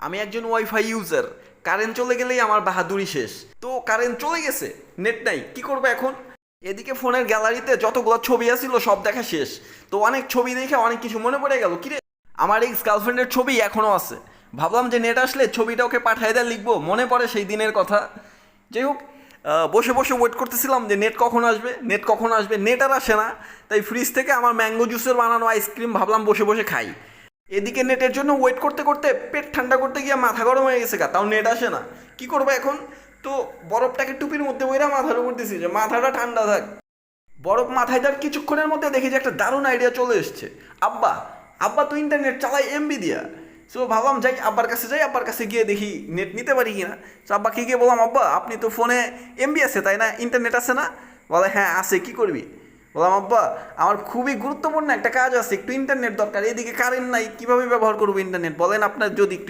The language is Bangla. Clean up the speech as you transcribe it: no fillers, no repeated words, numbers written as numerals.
আমি একজন ওয়াইফাই ইউজার। কারেন্ট চলে গেলেই আমার বাহাদুরি শেষ। তো কারেন্ট চলে গেছে, নেট নাই, কি করবো এখন? এদিকে ফোনের গ্যালারিতে যতগুলো ছবি আছিল সব দেখা শেষ। তো অনেক ছবি দেখে অনেক কিছু মনে পড়ে গেল, কিরে আমার এক্স গার্লফ্রেন্ডের ছবি এখনও আছে। ভাবলাম যে নেট আসলে ছবিটা ওকে পাঠাই দিয়ে লিখবো, মনে পড়ে সেই দিনের কথা। যাই হোক, বসে বসে ওয়েট করতেছিলাম যে নেট কখন আসবে, নেট কখন আসবে, নেট আর আসে না। তাই ফ্রিজ থেকে আমার ম্যাঙ্গো জুসের বানানো আইসক্রিম ভাবলাম বসে বসে খাই। এদিকে নেটের জন্য ওয়েট করতে করতে পেট ঠান্ডা করতে গিয়ে মাথা গরম হয়ে গেছে, তাও নেট আসে না। কি করবো এখন? তো বরফটাকে টুপির মধ্যে বইরা মাথার উপর দিছি যে মাথাটা ঠান্ডা থাক। বরফ মাথায় তার কিছুক্ষণের মধ্যে দেখি যে একটা দারুণ আইডিয়া চলে এসছে। আব্বা, আব্বা তো ইন্টারনেট চালাই এমবি দিয়া। সো ভাবলাম যাই আব্বার কাছে, যাই আব্বার কাছে গিয়ে দেখি নেট নিতে পারি কিনা। তো আব্বাকে গিয়ে বললাম, আব্বা আপনি তো ফোনে এমবি আছে তাই না, ইন্টারনেট আছে না? বলে হ্যাঁ আছে, কি করবি? বললাম আব্বা আমার খুবই গুরুত্বপূর্ণ একটা কাজ আছে, একটু ইন্টারনেট দরকার, এদিকে কারেন্ট নাই, কিভাবে ব্যবহার করবো ইন্টারনেট বলেন আপনার, যদি একটু